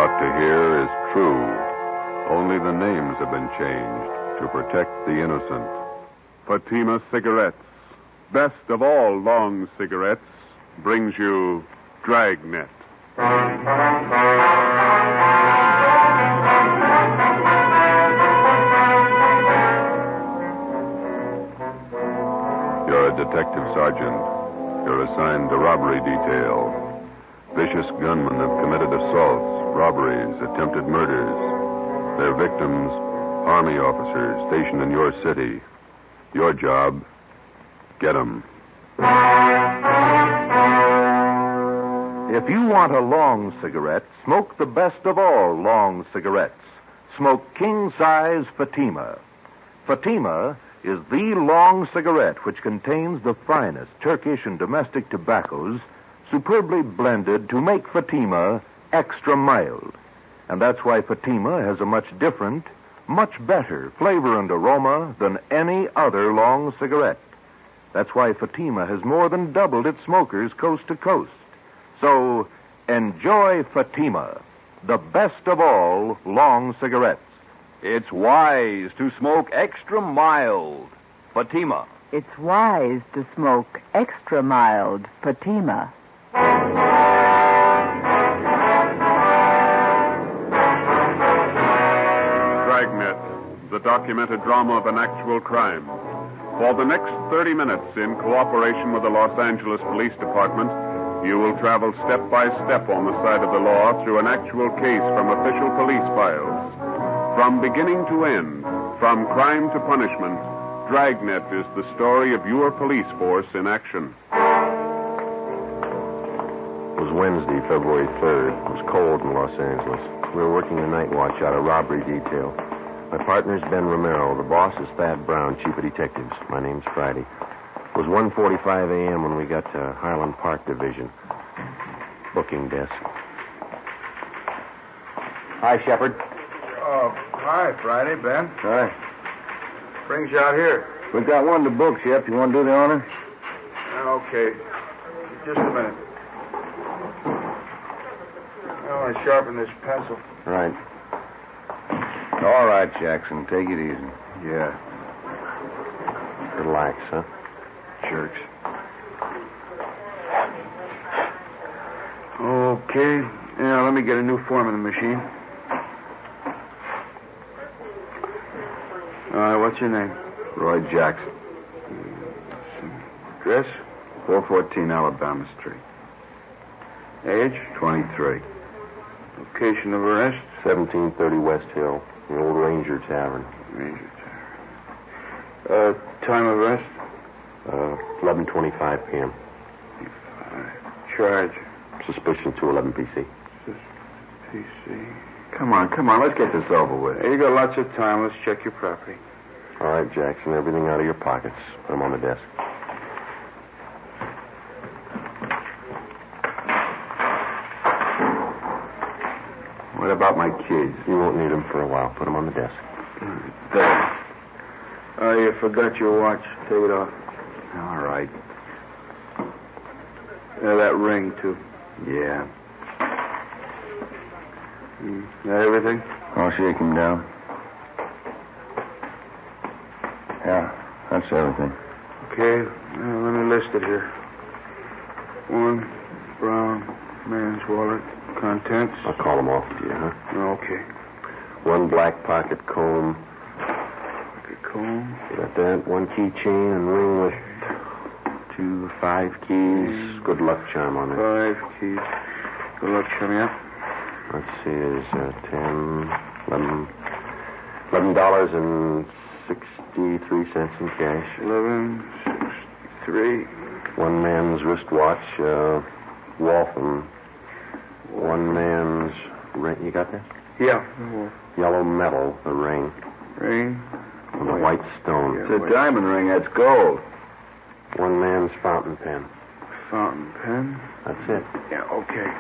about to hear is true. Only the names have been changed to protect the innocent. Fatima Cigarettes, best of all long cigarettes, brings you Dragnet. You're a detective sergeant. You're assigned to robbery detail. Vicious gunmen have committed assaults, robberies, attempted murders. Their victims, Army officers stationed in your city. Your job, get them. If you want a long cigarette, smoke the best of all long cigarettes. Smoke king-size Fatima. Fatima is the long cigarette which contains the finest Turkish and domestic tobaccos superbly blended to make Fatima extra mild. And that's why Fatima has a much different, much better flavor and aroma than any other long cigarette. That's why Fatima has more than doubled its smokers coast to coast. So, enjoy Fatima, the best of all long cigarettes. It's wise to smoke extra mild. Fatima. It's wise to smoke extra mild Fatima. Dragnet, the documented drama of an actual crime. For the next 30 minutes, in cooperation with the Los Angeles Police Department, you will travel step by step on the side of the law through an actual case from official police files. From beginning to end, from crime to punishment, Dragnet is the story of your police force in action. It was Wednesday, February 3rd. It was cold in Los Angeles. We were working the night watch out of robbery detail. My partner's Ben Romero. The boss is Thad Brown, chief of detectives. My name's Friday. It was 1:45 a.m. when we got to Highland Park Division. Booking desk. Hi, Shepard. Oh, hi, Friday, Ben. Hi. Brings you out here. We've got one to book, Shep. You want to do the honor? Okay. Just a minute. I want to sharpen this pencil. Right. All right, Jackson. Take it easy. Yeah. Relax, huh? Jerks. Okay. Yeah, let me get a new form in the machine. All right, what's your name? Roy Jackson. Address? 414 Alabama Street. Age? 23. Location of arrest? 1730 West Hill, the old Ranger Tavern. Ranger Tavern. Time of arrest? 11:25 p.m. Charge? Suspicion 211 PC. PC. Come on. Let's get this over with. Hey, you got lots of time. Let's check your property. All right, Jackson, everything out of your pockets. Put them on the desk. What about my kids? You won't need them for a while. Put them on the desk. There. Oh, you forgot your watch. Take it off. All right. Yeah, that ring, too. Yeah. That everything? I'll shake him down. Yeah, that's everything. Okay, let me list it here. 1 brown man's wallet. Contents. I'll call them off to you, huh? Okay. 1 black pocket comb. Pocket comb. You got that? 1 keychain and ring with 2 5 keys. Good luck charm on it. 5 keys. Good luck, chum, yeah. Let's see, is $11.63 in cash. 11.63. 1 man's wristwatch, Waltham. 1 man's ring. You got that? Yeah. Yellow metal, the ring. Ring. And a white stone. It's a diamond ring. That's gold. 1 man's fountain pen. Fountain pen. That's it. Yeah, okay.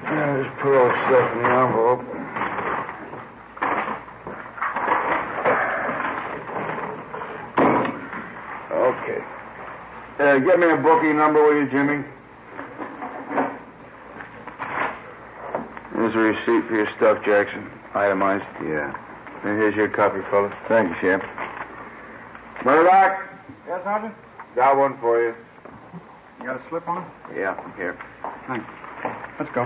Just put all the stuff in the envelope. Okay. Get me a booking number, will you, Jimmy? Here's a receipt for your stuff, Jackson. Itemized. Yeah. And here's your copy, fellas. Thank you, Sheriff. Murdoch, Yes, Sergeant? got one for you. You got a slip on it? Yeah, here. Thanks. Let's go.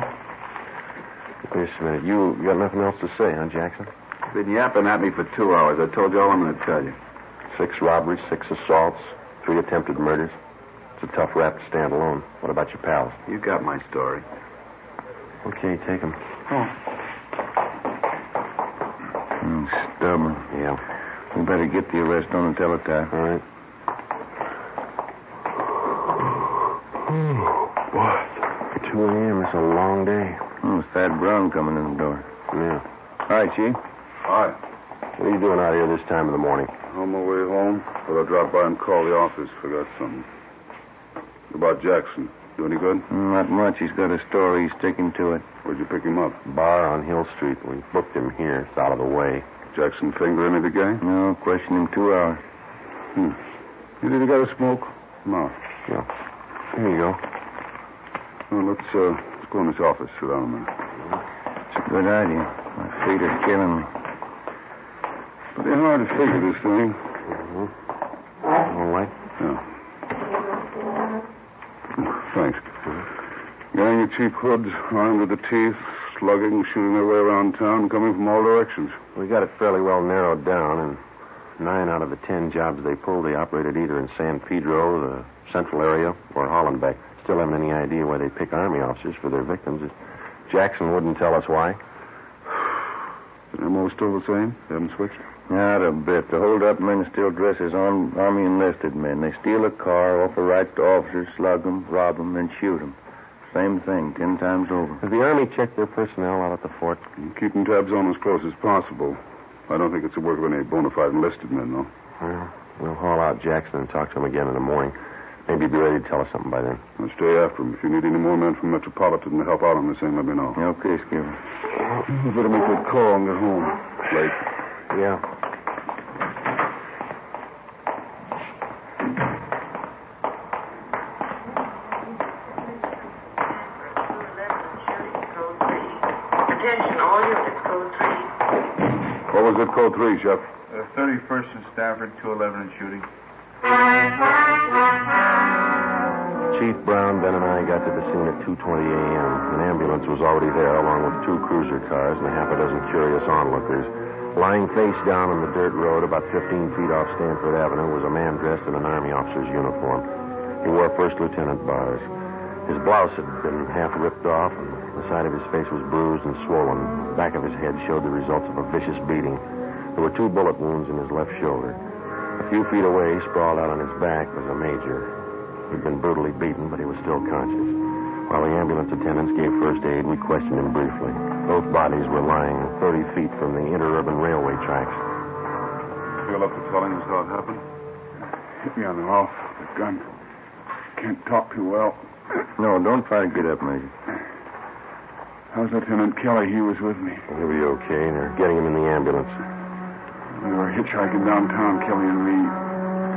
Wait a minute. You got nothing else to say, huh, Jackson? Been yapping at me for 2 hours. I told you all I'm going to tell you. 6 robberies, 6 assaults, 3 attempted murders. It's a tough rap to stand alone. What about your pals? You got my story. Okay, take them. Stubborn. Yeah. We better get the arrest on the teletype. All right. Boy, 2 a.m. It's a long day. It's Fat Brown coming in the door. Yeah. All right, Chief. Hi. What are you doing out here this time of the morning? On my way home, but I dropped by and called the office. Forgot something. About Jackson. Do any good? Not much. He's got a story. He's sticking to it. Where'd you pick him up? Bar on Hill Street. We booked him here. It's out of the way. Jackson finger any of the gang? No, question him 2 hours. You did got a smoke? No. Yeah. Here you go. Well, let's go in this office. Sit down a minute. It's a good idea. My feet are killing me. Pretty hard to figure this thing. All right. Yeah. Thanks. Gang of cheap hoods, armed with the teeth, slugging, shooting their way around town, coming from all directions. We got it fairly well narrowed down, and 9 out of the 10 jobs they pulled, they operated either in San Pedro, the central area, or Hollenbeck. Still haven't any idea why they pick Army officers for their victims. Jackson wouldn't tell us why. They're most still the same? They haven't switched? Not a bit. The hold-up men still dress as Army enlisted men. They steal a car, offer rights to officers, slug them, rob them, then shoot them. Same thing, 10 times over. Has the Army checked their personnel out at the fort? Keeping tabs on as close as possible. I don't think it's the work of any bona fide enlisted men, though. Well, we'll haul out Jackson and talk to him again in the morning. Maybe he'll be ready to tell us something by then. I'll stay after him. If you need any more men from Metropolitan to help out on this thing, let me know. Okay, Skipper. You better make that call and get home. Late. Yeah. Attention, all units, code 3. What was it, code 3, Chef? 31st and Stafford, 211 and shooting. Chief Brown, Ben, and I got to the scene at 2:20 a.m. An ambulance was already there, along with 2 cruiser cars and a half a dozen curious onlookers. Lying face down on the dirt road about 15 feet off Stanford Avenue was a man dressed in an Army officer's uniform. He wore first lieutenant bars. His blouse had been half ripped off, and the side of his face was bruised and swollen. The back of his head showed the results of a vicious beating. There were 2 bullet wounds in his left shoulder. A few feet away, sprawled out on his back, was a major. He'd been brutally beaten, but he was still conscious. While the ambulance attendants gave first aid, we questioned him briefly. Both bodies were lying 30 feet from the interurban railway tracks. Feel up to telling us how it happened? Hit me on the off. The gun. Can't talk too well. No, don't try to get up, Major. How's Lieutenant Kelly? He was with me. He'll be okay. They're getting him in the ambulance. We were hitchhiking downtown, Kelly and me.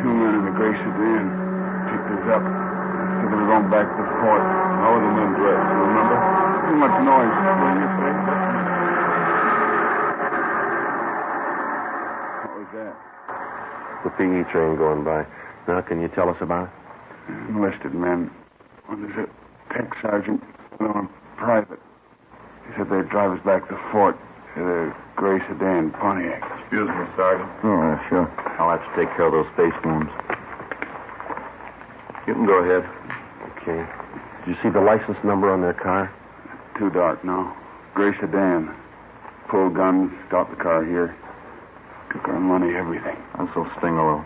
2 men in the gray sedan picked us up. Said they were going back to the fort. How were the men dressed? You remember? Too much noise. What was that? The PE train going by. Now, can you tell us about it? Enlisted men. One is a tech sergeant, another private. He said they'd drive us back to the fort in a gray sedan Pontiac. Excuse me, Sergeant. Oh, sure. I'll have to take care of those face wounds. You can go ahead. Okay. Did you see the license number on their car? Too dark now. Gray sedan. Pulled guns, stopped the car here. Took our money, everything. This'll sting a little.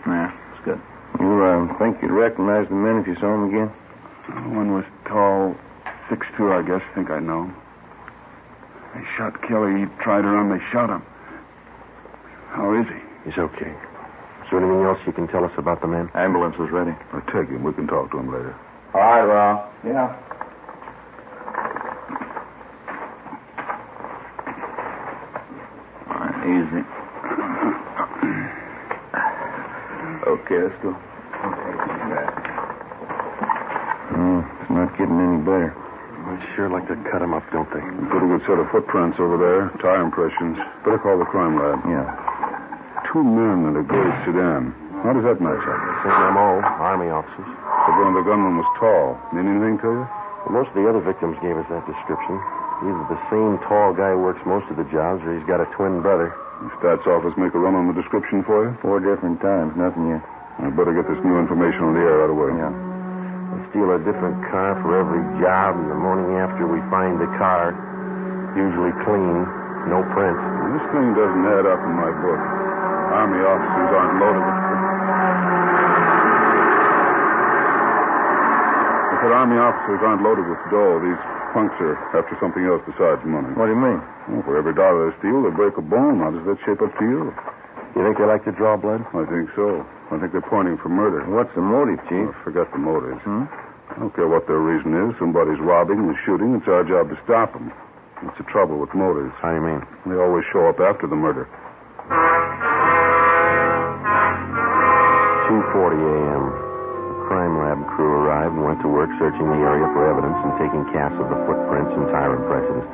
Yeah, it's good. You think you'd recognize the men if you saw them again? One was tall, 6'2", I guess. Think I know. They shot Kelly. He tried to run. They shot him. How is he? He's okay. Is there anything else you can tell us about the men? Ambulance is ready. I'll take him. We can talk to him later. All right, Rob. Yeah. All right, easy. Okay, let's go. It's not getting any better. We're sure like to cut him up, don't they? A pretty good set of footprints over there. Tire impressions. Better call the crime lab. Yeah. 2 men in a gray sedan. How does that match up? Same MO, Army officers. The one the gunman was tall. Mean anything to you? Well, most of the other victims gave us that description. Either the same tall guy works most of the jobs, or he's got a twin brother. The stats office make a run on the description for you? 4 different times. Nothing yet. I'd better get this new information on the air right away. Yeah. We steal a different car for every job, and the morning after we find the car, usually clean, no prints. Well, this thing doesn't add up in my book. Army officers aren't loaded with... I said Army officers aren't loaded with dough. These punks are after something else besides money. What do you mean? Well, for every dollar they steal, they break a bone. How does that shape up to you? You think they like to draw blood? I think so. I think they're pointing for murder. What's the motive, Chief? Oh, forget the motives. I don't care what their reason is. Somebody's robbing and shooting. It's our job to stop them. That's the trouble with motives. How do you mean? They always show up after the murder. 2:40 a.m. The crime lab crew arrived and went to work searching the area for evidence and taking casts of the footprints and tire impressions.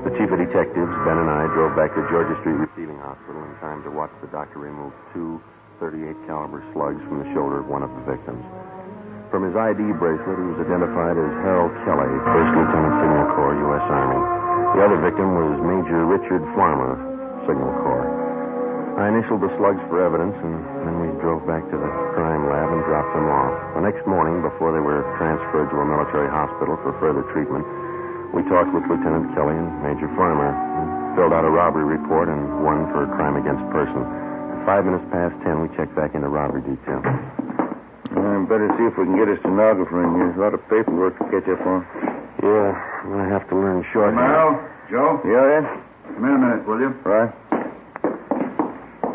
The chief of detectives, Ben, and I drove back to Georgia Street Receiving Hospital in time to watch the doctor remove 2 .38 caliber slugs from the shoulder of one of the victims. From his ID bracelet, he was identified as Harold Kelly, 1st Lieutenant Signal Corps, U.S. Army. The other victim was Major Richard Farmer, Signal Corps. I initialed the slugs for evidence, and then we drove back to the crime lab and dropped them off. The next morning, before they were transferred to a military hospital for further treatment, we talked with Lieutenant Kelly and Major Farmer, and filled out a robbery report and one for a crime against person. At 5 minutes past 10, we checked back into robbery detail. Better see if we can get a stenographer in here. There's a lot of paperwork to catch up on. Yeah, I'm going to have to learn short. Mel, Joe? Yeah, Ed? Come in a minute, will you? Right.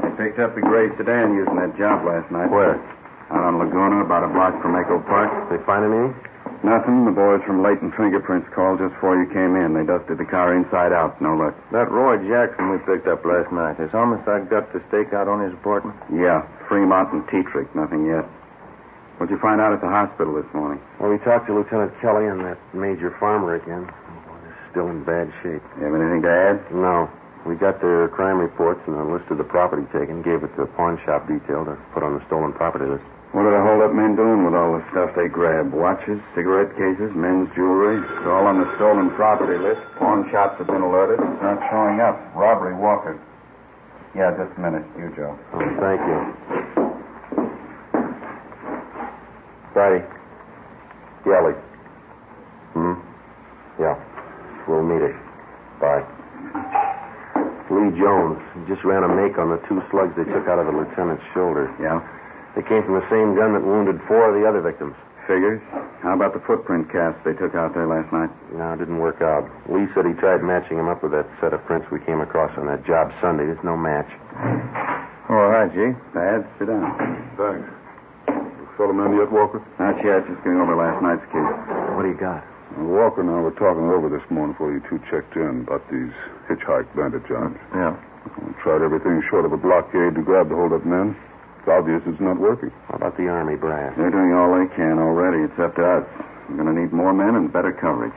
I picked up a gray sedan using that job last night. Where? Out on Laguna, about a block from Echo Park. They find anything? Nothing. The boys from Leighton Fingerprints called just before you came in. They dusted the car inside out. No luck. That Roy Jackson we picked up last night. Has homicide got the stake out on his apartment? Yeah, Fremont and Tetrick. Nothing yet. What'd you find out at the hospital this morning? Well, we talked to Lieutenant Kelly and that Major Farmer again. Oh, they're still in bad shape. You have anything to add? No. We got their crime reports and a list of the property taken, gave it to the pawn shop detail to put on the stolen property list. What are the hold-up men doing with all the stuff they grabbed? Watches, cigarette cases, men's jewelry? It's all on the stolen property list. Pawn shops have been alerted. It's not showing up. Robbery, Walker. Yeah, just a minute. You, Joe. Oh, thank you. Friday. Kelly. Yeah. We'll meet her. Bye. Lee Jones. He just ran a make on the 2 slugs they took out of the lieutenant's shoulder. Yeah? They came from the same gun that wounded 4 of the other victims. Figures. How about the footprint casts they took out there last night? No, it didn't work out. Lee said he tried matching them up with that set of prints we came across on that job Sunday. There's no match. All right, G. Bad. Sit down. Thanks. You fill them in yet, Walker? Not yet. Just going over last night's case. What do you got? Walker and I were talking over this morning before you 2 checked in about these hitchhike bandit jobs. Yeah. We tried everything short of a blockade to grab the hold-up men. It's obvious it's not working. How about the Army brass? They're doing all they can already. It's up to us. We're going to need more men and better coverage.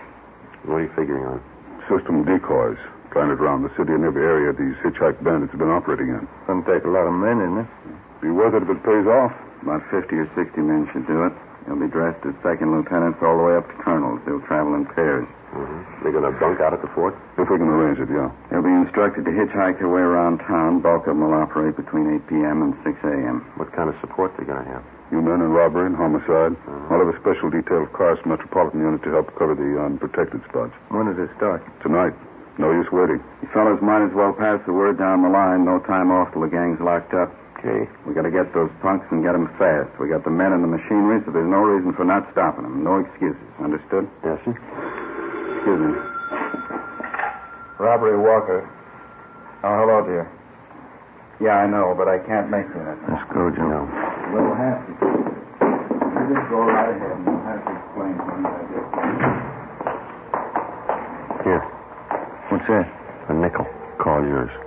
What are you figuring on? System decoys planted around the city and every area these hitchhike bandits have been operating in. Doesn't take a lot of men, isn't it? Be worth it if it pays off. About 50 or 60 men should do it. They'll be dressed as second lieutenants all the way up to colonels. They'll travel in pairs. They're going to bunk out at the fort? If we can arrange it, yeah. They'll be instructed to hitchhike their way around town. Bulk of them will operate between 8 p.m. and 6 a.m. What kind of support they going to have? You men in robbery and homicide. I'll have a special detail of cars from Metropolitan Unit to help cover the unprotected spots. When does it start? Tonight. No use waiting. You fellas might as well pass the word down the line. No time off till the gang's locked up. Okay. We got to get those punks and get them fast. We got the men and the machinery, so there's no reason for not stopping them. No excuses. Understood? Yes, sir. Excuse me. Robbery, Walker. Oh, hello, dear. Yeah, I know, but I can't make you that. Let's go, Joe. No. We'll have to. You just go right ahead, and I'll have to explain things I get. Here. What's that? A nickel. Call yours. 8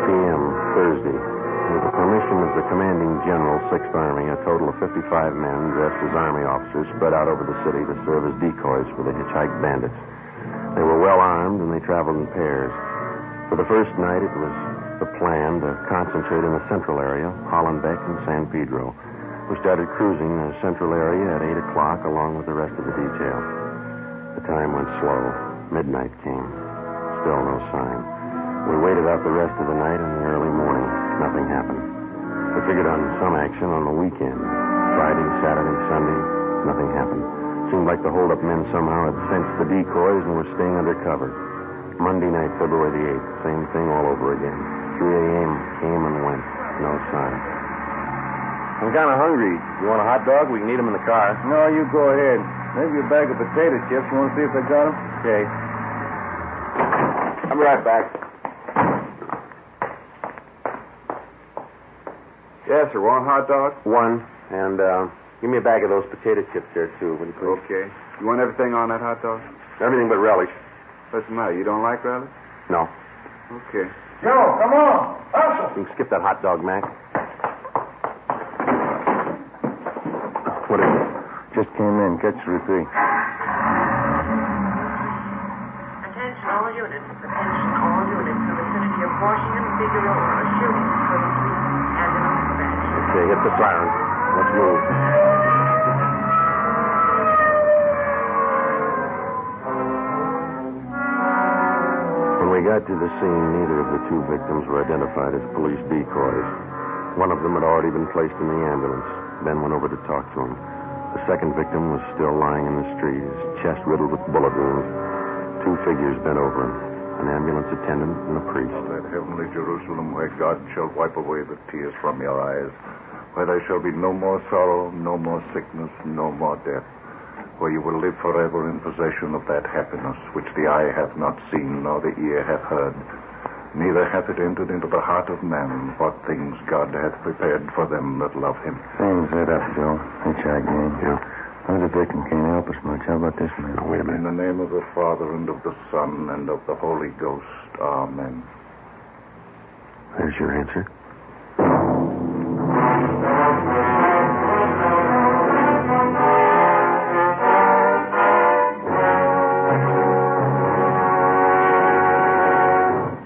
p.m. Thursday. With the permission Gresham is the commanding general, 6th Army, a total of 55 men dressed as Army officers spread out over the city to serve as decoys for the hitchhiked bandits. They were well armed, and they traveled in pairs. For the first night, it was the plan to concentrate in the central area, Hollenbeck and San Pedro. We started cruising the central area at 8 o'clock along with the rest of the detail. The time went slow. Midnight came. Still no sign. We waited out the rest of the night and the early morning. Nothing happened. We figured on some action on the weekend. Friday, Saturday, Sunday, nothing happened. Seemed like the hold-up men somehow had sensed the decoys and were staying under cover. Monday night, February the 8th, same thing all over again. 3 a.m. came and went. No sign. I'm kind of hungry. You want a hot dog? We can eat them in the car. No, you go ahead. Maybe a bag of potato chips. You want to see if they got them? Okay. I'll be right back. Yes, sir. Want a hot dog? One. And give me a bag of those potato chips there, too, will you please? Okay. You want everything on that hot dog? Everything but relish. What's the matter? You don't like relish? No. Okay. Joe, come on. Hustle. You can skip that hot dog, Mac. What is it? Just came in. Catch the repeat. Attention all units. Attention all units. The vicinity of Washington, Figueroa, a shooting for the police and an dispatch. Okay, hit the siren. Let's move. When we got to the scene, neither of the two victims were identified as police decoys. One of them had already been placed in the ambulance. Ben went over to talk to him. The second victim was still lying in the street, his chest riddled with bullet wounds. Two figures bent over him, an ambulance attendant and a priest. Oh, that heavenly Jerusalem where God shall wipe away the tears from your eyes, where there shall be no more sorrow, no more sickness, no more death, where you will live forever in possession of that happiness which the eye hath not seen nor the ear hath heard, neither hath it entered into the heart of man what things God hath prepared for them that love him. Same set up, Joe. Hitchhike game. Yeah. Other victim can't help us much. How about this man? Now, wait a In minute. the name of the Father, and of the Son, and of the Holy Ghost. Amen. There's your answer.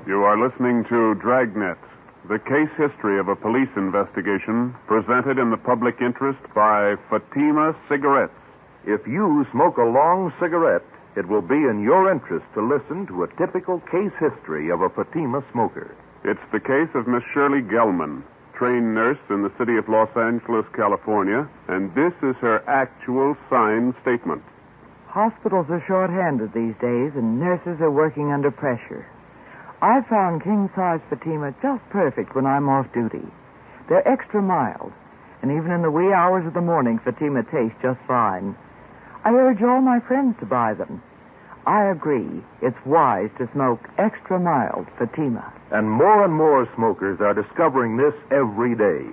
You are listening to Dragnet, the case history of a police investigation presented in the public interest by Fatima Cigarettes. If you smoke a long cigarette, it will be in your interest to listen to a typical case history of a Fatima smoker. It's the case of Miss Shirley Gelman, trained nurse in the city of Los Angeles, California, and this is her actual signed statement. Hospitals are short-handed these days, and nurses are working under pressure. I found king-size Fatima just perfect when I'm off duty. They're extra mild, and even in the wee hours of the morning, Fatima tastes just fine. I urge all my friends to buy them. I agree, it's wise to smoke extra mild Fatima. And more smokers are discovering this every day.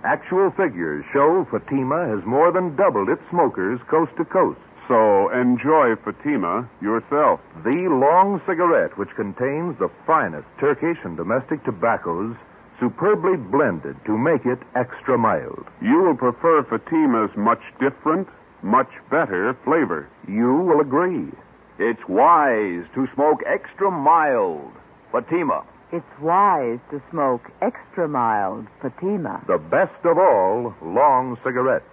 Actual figures show Fatima has more than doubled its smokers coast to coast. So enjoy Fatima yourself. The long cigarette, which contains the finest Turkish and domestic tobaccos, superbly blended to make it extra mild. You will prefer Fatima's much different, much better flavor. You will agree. It's wise to smoke extra mild Fatima. It's wise to smoke extra mild Fatima. The best of all long cigarettes.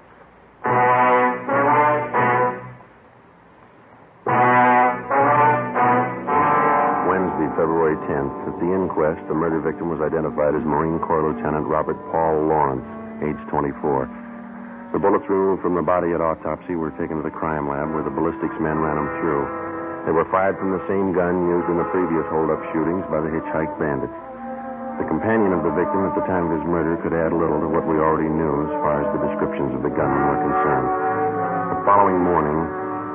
Wednesday, February 10th. At the inquest, the murder victim was identified as Marine Corps Lieutenant Robert Paul Lawrence, age 24. The bullets removed from the body at autopsy were taken to the crime lab where the ballistics men ran them through. They were fired from the same gun used in the previous hold-up shootings by the hitchhike bandits. The companion of the victim at the time of his murder could add little to what we already knew as far as the descriptions of the gunmen were concerned. The following morning,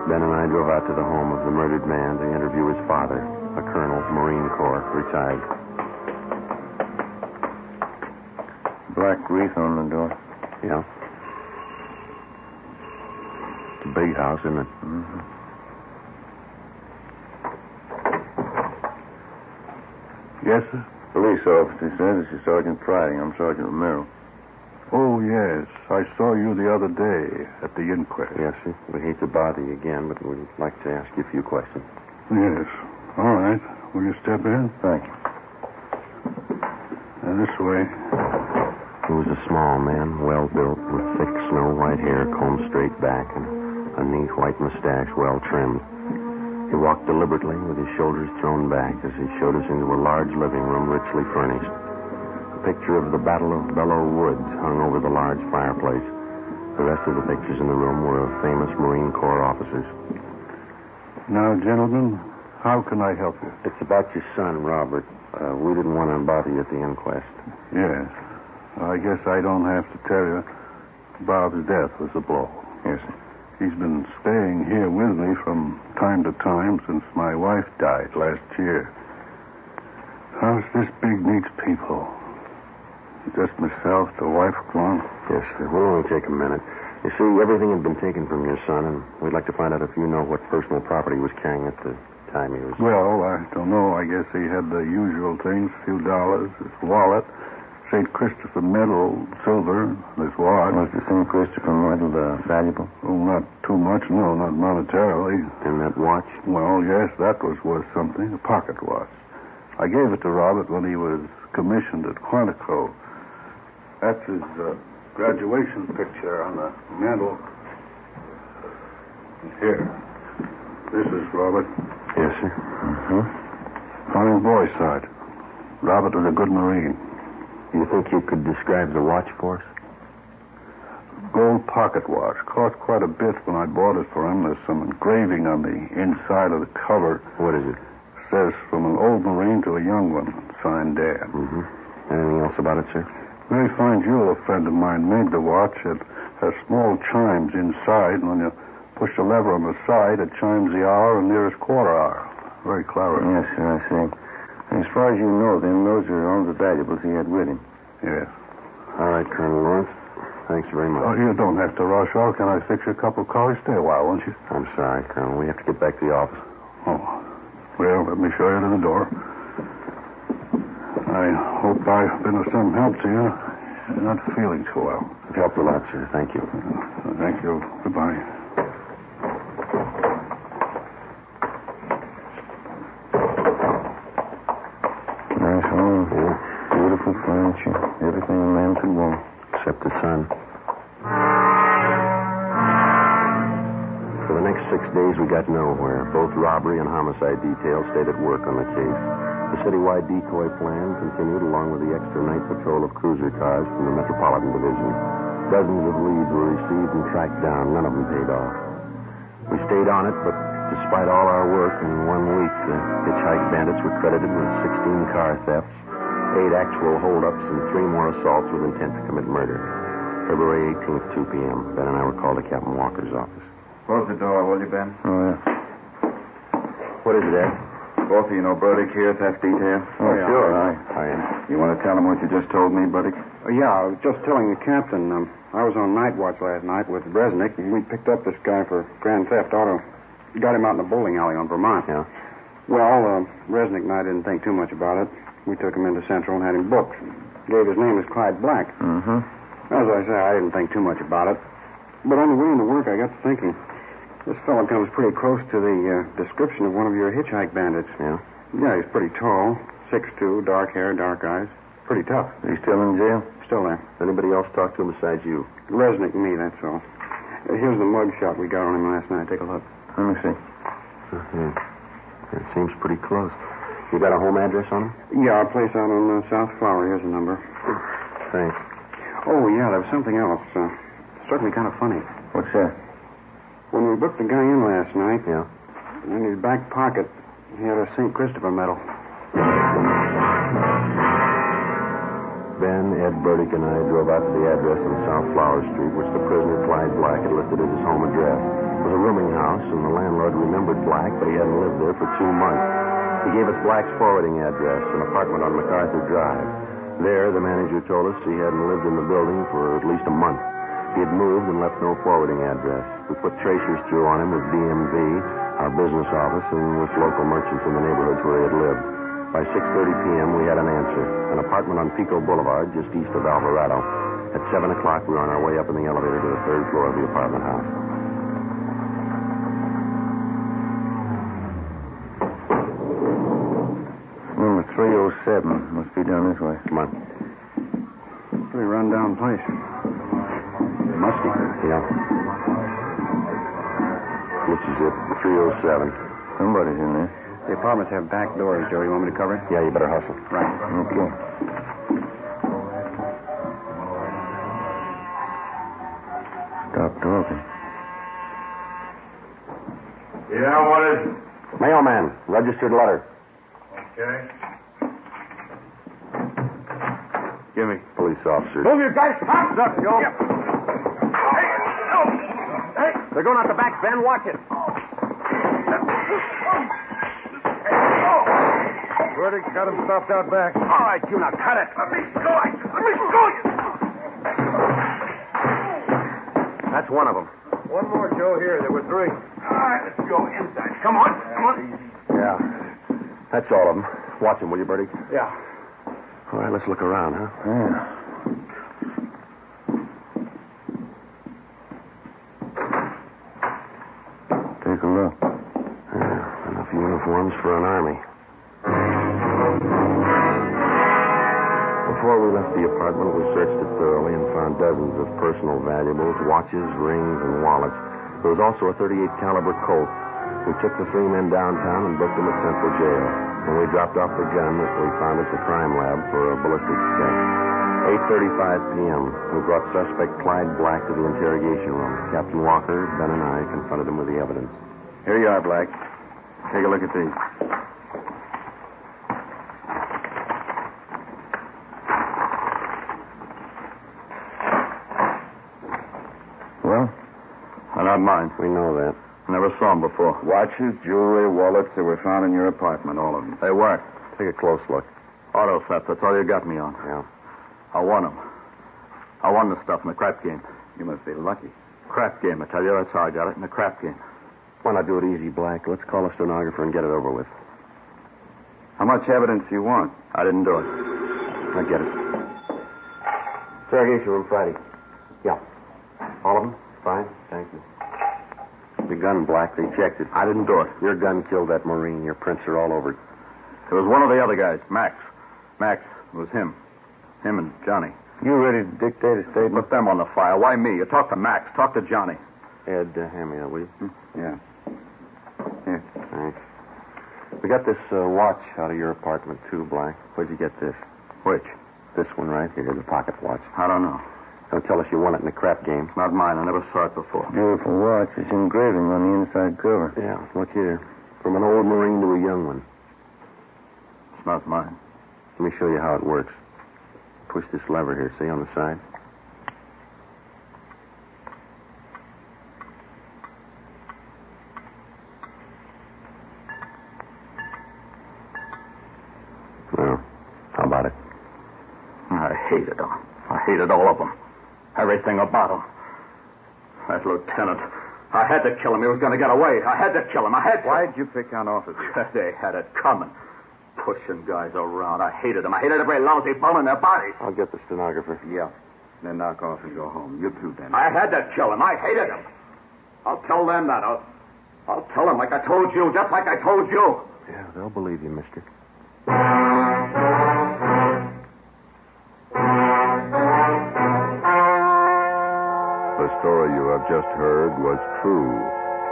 Ben and I drove out to the home of the murdered man to interview his father, a colonel, Marine Corps, retired. Black wreath on the door. Yeah. It's a big house, isn't it? Mm-hmm. Yes, sir? Police officer says this is Sergeant Friday. I'm Sergeant Romero. Oh, yes. I saw you the other day at the inquest. Yes, sir. We hate to bother you again, but we'd like to ask you a few questions. Yes. All right. Will you step in? Thank you. This way. He was a small man, well-built, with thick snow-white hair combed straight back and a neat white mustache well-trimmed. He walked deliberately with his shoulders thrown back as he showed us into a large living room richly furnished. A picture of the Battle of Belleau Woods hung over the large fireplace. The rest of the pictures in the room were of famous Marine Corps officers. Now, gentlemen, how can I help you? It's about your son, Robert. We didn't want to bother you at the inquest. Yes. I guess I don't have to tell you. Bob's death was a blow. Yes, sir. He's been staying here with me from time to time since my wife died last year. How's this big needs people? Just myself, the wife gone? Yes, sir. We'll only take a minute. You see, everything had been taken from your son, and we'd like to find out if you know what personal property he was carrying at the time he was... Well, I don't know. I guess he had the usual things, a few dollars, his wallet, St. Christopher medal, silver, his watch. Was the St. Christopher medal valuable? Oh, not too much, no, not monetarily. And that watch? Well, yes, that was worth something, a pocket watch. I gave it to Robert when he was commissioned at Quantico. That's his graduation picture on the mantel. Here. This is Robert. Yes, sir. Fine boy, Sarge. Robert was a good Marine. You think you could describe the watch for us? Gold pocket watch. Cost quite a bit when I bought it for him. There's some engraving on the inside of the cover. What is it? Says, from an old Marine to a young one. Signed Dad. Anything else about it, sir? Very fine jeweler friend of mine made the watch. It has small chimes inside, and when you push the lever on the side, it chimes the hour and nearest quarter hour. Very clever. Yes, sir, I see. And as far as you know, then, those are all the valuables he had with him. Yes. All right, Colonel Lawrence. Thanks very much. Oh, you don't have to rush off. Can I fix you a cup of coffee? Stay a while, won't you? I'm sorry, Colonel. We have to get back to the office. Oh. Well, let me show you to the door. I hope I've been of some help to you. You're not feeling so well. It helped a lot, sir. Thank you. Thank you. Goodbye. Nice home. Yeah. Beautiful furniture. Everything a man could want. Except the sun. For the next 6 days, we got nowhere. Both robbery and homicide details stayed at work on the case. The citywide decoy plan continued along with the extra night patrol of cruiser cars from the Metropolitan Division. Dozens of leads were received and tracked down. None of them paid off. We stayed on it, but despite all our work, in 1 week, the hitchhike bandits were credited with 16 car thefts, 8 actual holdups, and 3 more assaults with intent to commit murder. February 18th, 2 p.m. Ben and I were called to Captain Walker's office. Close the door, will you, Ben? Oh, yeah. What is it, Ed? Both of you know Burdick here, theft detail? Oh, yeah. Sure. I am. You want to tell him what you just told me, Burdick? Yeah, I was just telling the captain. I was on night watch last night with Dragnet, and we picked up this guy for grand theft auto. Got him out in the bowling alley on Vermont. Yeah? Well, Dragnet and I didn't think too much about it. We took him into Central and had him booked. Gave his name as Clyde Black. As I say, I didn't think too much about it. But on the way into work, I got to thinking. This fellow comes pretty close to the description of one of your hitchhike bandits. Yeah? Yeah, he's pretty tall, 6'2", dark hair, dark eyes. Pretty tough. Is he still in jail? Still there. Anybody else talk to him besides you? Resnick and me, that's all. Here's the mug shot we got on him last night. Take a look. Let me see. It seems pretty close. You got a home address on him? Yeah, our place out on South Flower. Here's the number. Thanks. Oh, yeah, there was something else. Struck me kind of funny. What's that? When we booked the guy in last night, Yeah? in his back pocket, he had a St. Christopher medal. Ben, Ed, Burdick, and I drove out to the address on South Flower Street, which the prisoner, Clyde Black, had listed as his home address. It was a rooming house, and the landlord remembered Black, but he hadn't lived there for 2 months. He gave us Black's forwarding address, an apartment on MacArthur Drive. There, the manager told us he hadn't lived in the building for at least a month. He had moved and left no forwarding address. We put tracers through on him with DMV, our business office, and with local merchants in the neighborhoods where he had lived. By 6:30 p.m., we had an answer. An apartment on Pico Boulevard, just east of Alvarado. At 7 o'clock, we were on our way up in the elevator to the third floor of the apartment house. Number 307. Must be down this way. Come on. Pretty run-down place. Musty. Yeah. This is it, 307. Somebody's in there. The apartments have back doors, Joe. You want me to cover it? Yeah, you better hustle. Right. Okay. Stop talking. Yeah, what is it? Mailman, registered letter. Okay. Give me. Police officers. Move your guys. Hands up, Joe. Hey, they're going out the back, Ben. Watch it. Verdict got him stopped out back. All right, you now cut it. Let me go you. That's one of them. One more, Joe, here. There were three. All right, let's go inside. Come on. Yeah. That's all of them. Watch them, will you, Bertie? Yeah. All right, let's look around, huh? Yeah. Take a look. Yeah, enough uniforms for an army. Before we left the apartment, we searched it thoroughly and found dozens of personal valuables, watches, rings, and wallets. There was also a .38 caliber Colt. We took the three men downtown and booked them at Central Jail. And we dropped off the gun that we found at the crime lab for a ballistics test. 8:35 p.m. We brought suspect Clyde Black to the interrogation room. Captain Walker, Ben, and I confronted him with the evidence. Here you are, Black. Take a look at these. Well, they're not mine. We know that. Never saw them before. Watches, jewelry, wallets, they were found in your apartment, all of them. They weren't. Take a close look. Auto theft, that's all you got me on. Yeah. I won them. I won the stuff in the crap game. You must be lucky. Crap game, I tell you. That's how I got it, in the crap game. Why not do it easy, Black? Let's call a stenographer and get it over with. How much evidence do you want? I didn't do it. I get it. Interrogation room Friday. Yeah. All of them? Fine. Thank you. The gun, Black, they checked it. I didn't do it. Your gun killed that Marine. Your prints are all over it. It was one of the other guys, Max. Max, it was him. Him and Johnny. You ready to dictate a statement? Put them on the file. Why me? You talk to Max. Talk to Johnny. Ed, hand me that, will you? Yeah. Here. Thanks. We got this watch out of your apartment, too, Black. Where'd you get this? Which? This one right here, the pocket watch. I don't know. Don't tell us you won it in the crap game. It's not mine. I never saw it before. Beautiful watch. It's engraving on the inside cover. Yeah, look here. From an old Marine to a young one. It's not mine. Let me show you how it works. Push this lever here, see, on the side? Well, how about it? I hated them. I hated all of them. Everything about them. That lieutenant. I had to kill him. He was going to get away. I had to kill him. I had to. Why'd you pick on officers? They had it coming. Pushing guys around. I hated them. I hated every lousy bone in their bodies. I'll get the stenographer. Yeah. Then knock off and go home. You too, Dennis. I had to kill him. I hated him. I'll tell them that. I'll tell them like I told you, just like I told you. Yeah, they'll believe you, mister. The story you have just heard was true.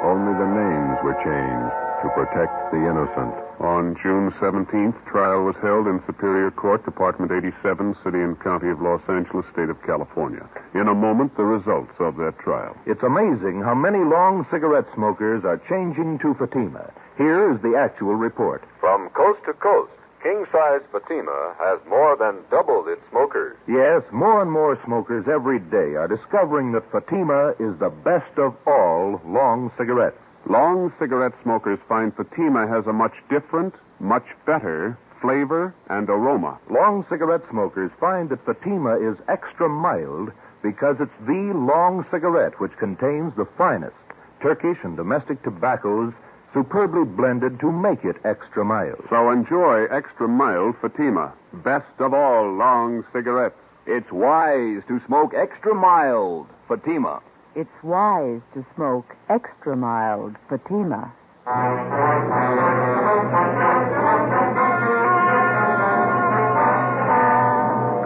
Only the names were changed to protect the innocent. On June 17th, trial was held in Superior Court, Department 87, City and County of Los Angeles, State of California. In a moment, the results of that trial. It's amazing how many long cigarette smokers are changing to Fatima. Here is the actual report. From coast to coast, king-size Fatima has more than doubled its smokers. Yes, more and more smokers every day are discovering that Fatima is the best of all long cigarettes. Long cigarette smokers find Fatima has a much different, much better flavor and aroma. Long cigarette smokers find that Fatima is extra mild because it's the long cigarette which contains the finest Turkish and domestic tobaccos superbly blended to make it extra mild. So enjoy extra mild Fatima, best of all long cigarettes. It's wise to smoke extra mild Fatima. It's wise to smoke extra mild Fatima.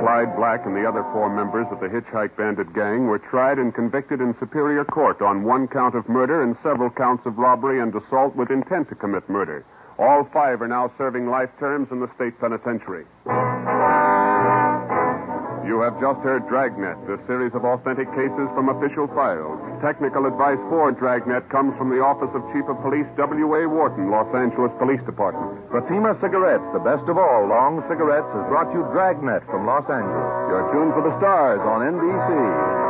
Clyde Black and the other 4 members of the Hitchhike Bandit gang were tried and convicted in Superior Court on 1 count of murder and several counts of robbery and assault with intent to commit murder. All 5 are now serving life terms in the state penitentiary. You have just heard Dragnet, a series of authentic cases from official files. Technical advice for Dragnet comes from the Office of Chief of Police W.A. Wharton, Los Angeles Police Department. Fatima Cigarettes, the best of all long cigarettes, has brought you Dragnet from Los Angeles. You're tuned for the stars on NBC.